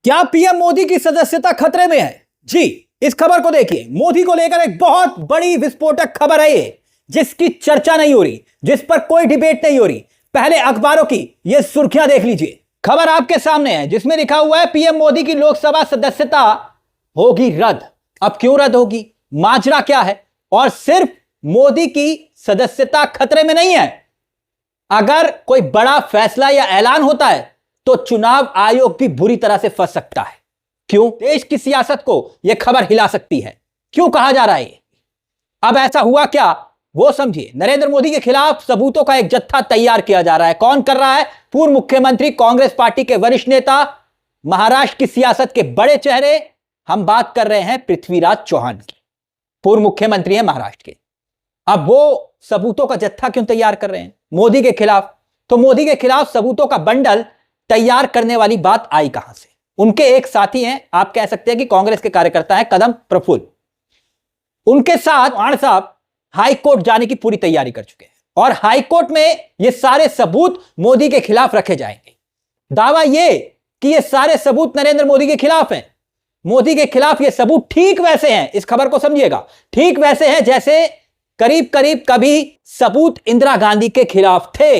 क्या पीएम मोदी की सदस्यता खतरे में है? जी, इस खबर को देखिए। मोदी को लेकर एक बहुत बड़ी विस्फोटक खबर है ये, जिसकी चर्चा नहीं हो रही, जिस पर कोई डिबेट नहीं हो रही। पहले अखबारों की ये सुर्खियां देख लीजिए। खबर आपके सामने है जिसमें लिखा हुआ है पीएम मोदी की लोकसभा सदस्यता होगी रद्द। अब क्यों रद्द होगी, माजरा क्या है? और सिर्फ मोदी की सदस्यता खतरे में नहीं है, अगर कोई बड़ा फैसला या ऐलान होता है तो चुनाव आयोग भी बुरी तरह से फंस सकता है। क्यों? देश की सियासत को यह खबर हिला सकती है। क्यों कहा जा रहा है? अब ऐसा हुआ क्या वो समझिए। नरेंद्र मोदी के खिलाफ सबूतों का एक जत्था तैयार किया जा रहा है। कौन कर रहा है? पूर्व मुख्यमंत्री, कांग्रेस पार्टी के वरिष्ठ नेता, महाराष्ट्र की सियासत के बड़े चेहरे। हम बात कर रहे हैं पृथ्वीराज चौहान की। पूर्व मुख्यमंत्री हैं महाराष्ट्र के। अब वो सबूतों का जत्था क्यों तैयार कर रहे हैं मोदी के खिलाफ? तो मोदी के खिलाफ सबूतों का बंडल तैयार करने वाली बात आई कहां से? उनके एक साथी हैं, आप कह सकते हैं कि कांग्रेस के कार्यकर्ता हैं, कदम प्रफुल्ल। उनके साथ चौहान साहब हाई कोर्ट जाने की पूरी तैयारी कर चुके हैं और हाई कोर्ट में ये सारे सबूत मोदी के खिलाफ रखे जाएंगे। दावा ये कि ये सारे सबूत नरेंद्र मोदी के खिलाफ हैं। मोदी के खिलाफ ये सबूत ठीक वैसे हैं, इस खबर को समझिएगा, ठीक वैसे हैं जैसे करीब करीब कभी सबूत इंदिरा गांधी के खिलाफ थे।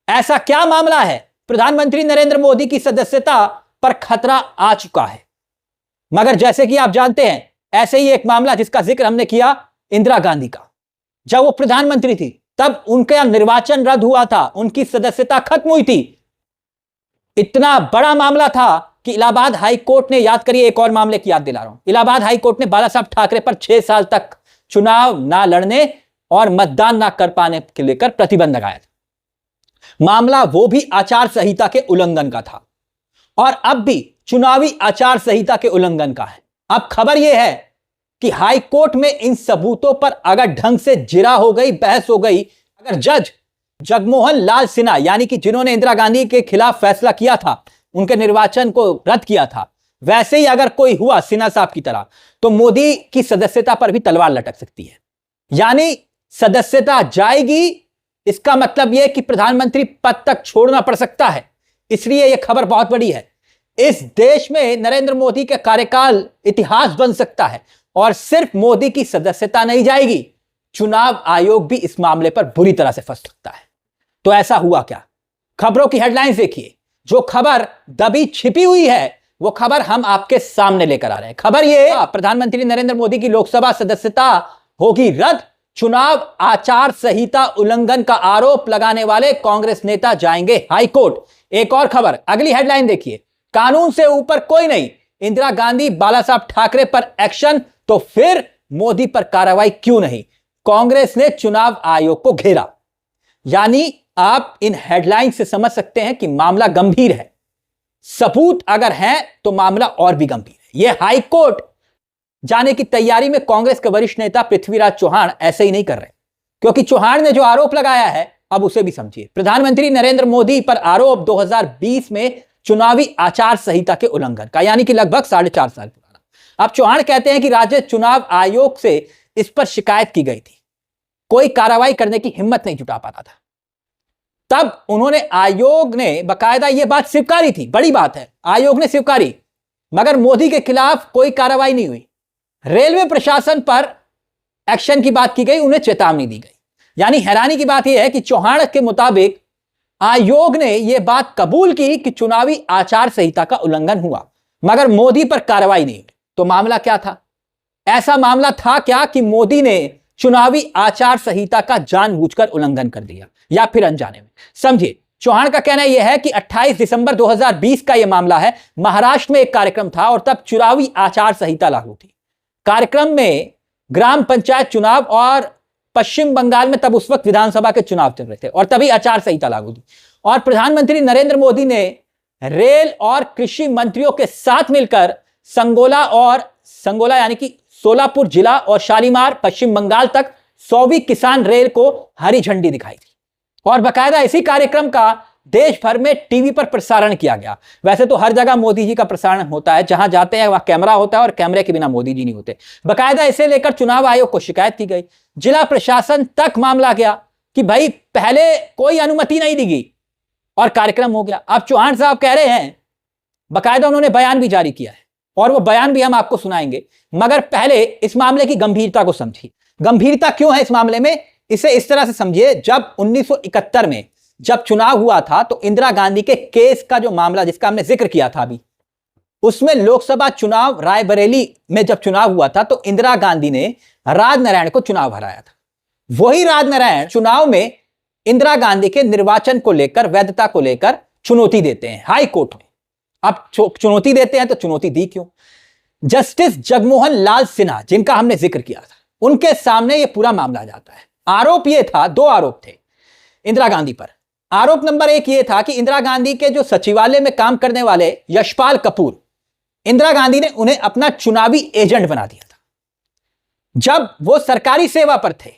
ऐसा क्या मामला है? प्रधानमंत्री नरेंद्र मोदी की सदस्यता पर खतरा आ चुका है। मगर जैसे कि आप जानते हैं, ऐसे ही एक मामला जिसका जिक्र हमने किया इंदिरा गांधी का, जब वो प्रधानमंत्री थी तब उनका निर्वाचन रद्द हुआ था, उनकी सदस्यता खत्म हुई थी। इतना बड़ा मामला था कि इलाहाबाद हाई कोर्ट ने, याद करिए, एक और मामले की याद दिला रहा हूं, इलाहाबाद हाई कोर्ट ने बाला साहब ठाकरे पर 6 साल तक चुनाव ना लड़ने और मतदान ना कर पाने के लेकर प्रतिबंध लगाया था। मामला वो भी आचार संहिता के उल्लंघन का था और अब भी चुनावी आचार संहिता के उल्लंघन का है। अब खबर यह है कि हाई कोर्ट में इन सबूतों पर अगर ढंग से जिरा हो गई, बहस हो गई, अगर जज जगमोहन लाल सिन्हा, यानी कि जिन्होंने इंदिरा गांधी के खिलाफ फैसला किया था, उनके निर्वाचन को रद्द किया था, वैसे ही अगर कोई हुआ सिन्हा साहब की तरह, तो मोदी की सदस्यता पर भी तलवार लटक सकती है। यानी सदस्यता जाएगी, इसका मतलब यह कि प्रधानमंत्री पद तक छोड़ना पड़ सकता है। इसलिए यह खबर बहुत बड़ी है। इस देश में नरेंद्र मोदी का कार्यकाल इतिहास बन सकता है और सिर्फ मोदी की सदस्यता नहीं जाएगी, चुनाव आयोग भी इस मामले पर बुरी तरह से फंस सकता है। तो ऐसा हुआ क्या? खबरों की हेडलाइंस देखिए। जो खबर दबी छिपी हुई है वो खबर हम आपके सामने लेकर आ रहे हैं। खबर यह, प्रधानमंत्री नरेंद्र मोदी की लोकसभा सदस्यता होगी रद्द, चुनाव आचार संहिता उल्लंघन का आरोप लगाने वाले कांग्रेस नेता जाएंगे हाई कोर्ट। एक और खबर, अगली हेडलाइन देखिए, कानून से ऊपर कोई नहीं, इंदिरा गांधी बाला साहब ठाकरे पर एक्शन, तो फिर मोदी पर कार्रवाई क्यों नहीं? कांग्रेस ने चुनाव आयोग को घेरा। यानी आप इन हेडलाइन से समझ सकते हैं कि मामला गंभीर है। सबूत अगर हैं तो मामला और भी गंभीर है। यह हाई कोर्ट जाने की तैयारी में कांग्रेस के वरिष्ठ नेता पृथ्वीराज चौहान ऐसे ही नहीं कर रहे, क्योंकि चौहान ने जो आरोप लगाया है अब उसे भी समझिए। प्रधानमंत्री नरेंद्र मोदी पर आरोप 2020 में चुनावी आचार संहिता के उल्लंघन का, यानी कि लगभग 4.5 साल पुराना। अब चौहान कहते हैं कि राज्य चुनाव आयोग से इस पर शिकायत की गई थी, कोई कार्रवाई करने की हिम्मत नहीं जुटा पाता था। तब उन्होंने, आयोग ने बकायदा यह बात स्वीकारी थी, बड़ी बात है, आयोग ने स्वीकारी, मगर मोदी के खिलाफ कोई कार्रवाई नहीं हुई। रेलवे प्रशासन पर एक्शन की बात की गई, उन्हें चेतावनी दी गई। यानी हैरानी की बात यह है कि चौहान के मुताबिक आयोग ने यह बात कबूल की कि चुनावी आचार संहिता का उल्लंघन हुआ, मगर मोदी पर कार्रवाई नहीं हुई। तो मामला क्या था? ऐसा मामला था क्या कि मोदी ने चुनावी आचार संहिता का जानबूझकर उल्लंघन कर दिया या फिर अनजाने में? समझिए, चौहान का कहना यह है कि 28 दिसंबर 2020 का यह मामला है। महाराष्ट्र में एक कार्यक्रम था और तब चुनावी आचार संहिता लागू थी। कार्यक्रम में ग्राम पंचायत चुनाव और पश्चिम बंगाल में तब उस वक्त विधानसभा के चुनाव चल रहे थे और तभी आचार संहिता लागू थी। और प्रधानमंत्री नरेंद्र मोदी ने रेल और कृषि मंत्रियों के साथ मिलकर संगोला यानी कि सोलापुर जिला और शालीमार पश्चिम बंगाल तक 100वीं किसान रेल को हरी झंडी दिखाई थी और बकायदा इसी कार्यक्रम का देश भर में टीवी पर प्रसारण किया गया। वैसे तो हर जगह मोदी जी का प्रसारण होता है, जहां जाते हैं वहां कैमरा होता है और कैमरे के बिना मोदी जी नहीं होते। बकायदा इसे लेकर चुनाव आयोग को शिकायत की गई, जिला प्रशासन तक मामला गया कि भाई पहले कोई अनुमति नहीं दी गई और कार्यक्रम हो गया। अब चौहान साहब कह रहे हैं बाकायदा उन्होंने बयान भी जारी किया है और वो बयान भी हम आपको सुनाएंगे। मगर पहले इस मामले की गंभीरता को समझिए। गंभीरता क्यों है इस मामले में, इसे इस तरह से समझिए। जब 1971 में जब चुनाव हुआ था तो इंदिरा गांधी के केस का जो मामला जिसका हमने जिक्र किया था अभी, उसमें लोकसभा चुनाव रायबरेली में जब चुनाव हुआ था तो इंदिरा गांधी ने राजनारायण को चुनाव हराया था। वही राजनारायण चुनाव में इंदिरा गांधी के निर्वाचन को लेकर, वैधता को लेकर चुनौती देते हैं हाई कोर्ट में। अब चुनौती देते हैं तो चुनौती दी क्यों? जस्टिस जगमोहन लाल सिन्हा जिनका हमने जिक्र किया था, उनके सामने यह पूरा मामला जाता है। आरोप यह था, दो आरोप थे इंदिरा गांधी पर। आरोप नंबर 1 यह था कि इंदिरा गांधी के जो सचिवालय में काम करने वाले यशपाल कपूर, इंदिरा गांधी ने उन्हें अपना चुनावी एजेंट बना दिया था जब वो सरकारी सेवा पर थे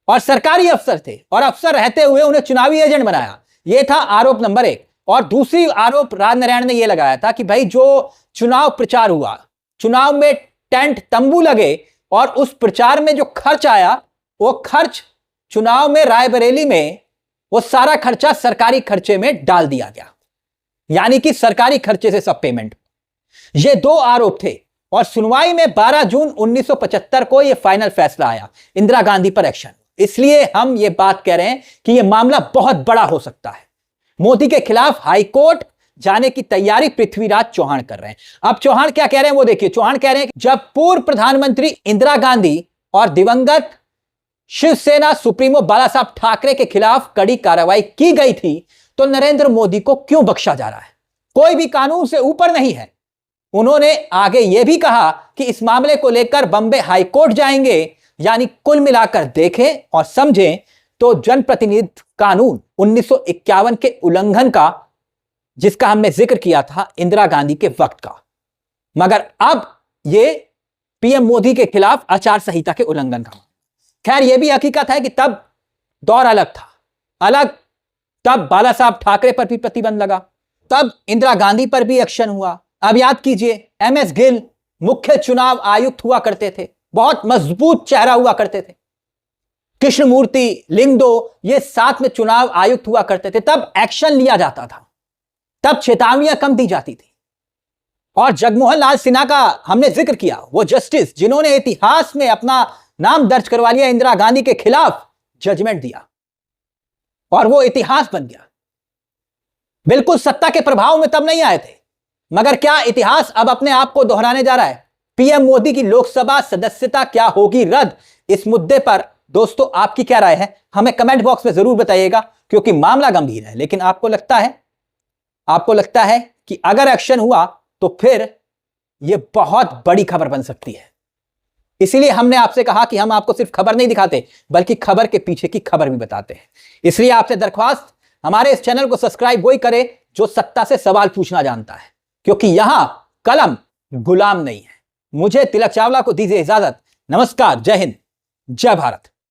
और सरकारी अफसर थे, और अफसर रहते हुए उन्हें चुनावी एजेंट बनाया। यह था आरोप नंबर 1। और दूसरी आरोप राजनारायण ने यह लगाया था कि भाई जो चुनाव प्रचार हुआ, चुनाव में टेंट तंबू लगे और उस प्रचार में जो खर्च आया, वो खर्च चुनाव में रायबरेली में वो सारा खर्चा सरकारी खर्चे में डाल दिया गया, यानी कि सरकारी खर्चे से सब पेमेंट। ये दो आरोप थे और सुनवाई में 12 जून 1975 को यह फाइनल फैसला आया, इंदिरा गांधी पर एक्शन। इसलिए हम ये बात कह रहे हैं कि यह मामला बहुत बड़ा हो सकता है। मोदी के खिलाफ हाईकोर्ट जाने की तैयारी पृथ्वीराज चौहान कर रहे हैं। अब चौहान क्या कह रहे हैं वो देखिए। चौहान कह रहे हैं कि जब पूर्व प्रधानमंत्री इंदिरा गांधी और दिवंगत शिवसेना सुप्रीमो बाला साहब ठाकरे के खिलाफ कड़ी कार्रवाई की गई थी तो नरेंद्र मोदी को क्यों बख्शा जा रहा है? कोई भी कानून से ऊपर नहीं है। उन्होंने आगे यह भी कहा कि इस मामले को लेकर बंबई हाईकोर्ट जाएंगे। यानी कुल मिलाकर देखें और समझें तो जनप्रतिनिधित्व कानून 1951 के उल्लंघन का, जिसका हमने जिक्र किया था इंदिरा गांधी के वक्त का, मगर अब यह पीएम मोदी के खिलाफ आचार संहिता के उल्लंघन का। खैर यह भी हकीकत है कि तब दौर अलग था, तब बाला साहब ठाकरे पर भी प्रतिबंध लगा, तब इंदिरा गांधी पर भी एक्शन हुआ। अब याद कीजिए, एमएस गिल मुख्य चुनाव आयुक्त हुआ करते थे, बहुत मजबूत चेहरा हुआ करते थे। कृष्णमूर्ति, लिंगदो ये साथ में चुनाव आयुक्त हुआ करते थे। तब एक्शन लिया जाता था, तब चेतावनियां कम दी जाती थी। और जगमोहन लाल सिन्हा का हमने जिक्र किया, वो जस्टिस जिन्होंने इतिहास में अपना नाम दर्ज करवा लिया, इंदिरा गांधी के खिलाफ जजमेंट दिया और वो इतिहास बन गया। बिल्कुल सत्ता के प्रभाव में तब नहीं आए थे, मगर क्या इतिहास अब अपने आप को दोहराने जा रहा है? पीएम मोदी की लोकसभा सदस्यता क्या होगी रद्द? इस मुद्दे पर दोस्तों आपकी क्या राय है? हमें कमेंट बॉक्स में जरूर बताइएगा, क्योंकि मामला गंभीर है। लेकिन आपको लगता है कि अगर एक्शन हुआ तो फिर यह बहुत बड़ी खबर बन सकती है। इसीलिए हमने आपसे कहा कि हम आपको सिर्फ खबर नहीं दिखाते, बल्कि खबर के पीछे की खबर भी बताते हैं। इसलिए आपसे दरख्वास्त, हमारे इस चैनल को सब्सक्राइब वही करे जो सत्ता से सवाल पूछना जानता है, क्योंकि यहां कलम गुलाम नहीं है। मुझे तिलक चावला को दीजिए इजाजत। नमस्कार, जय हिंद, जय भारत।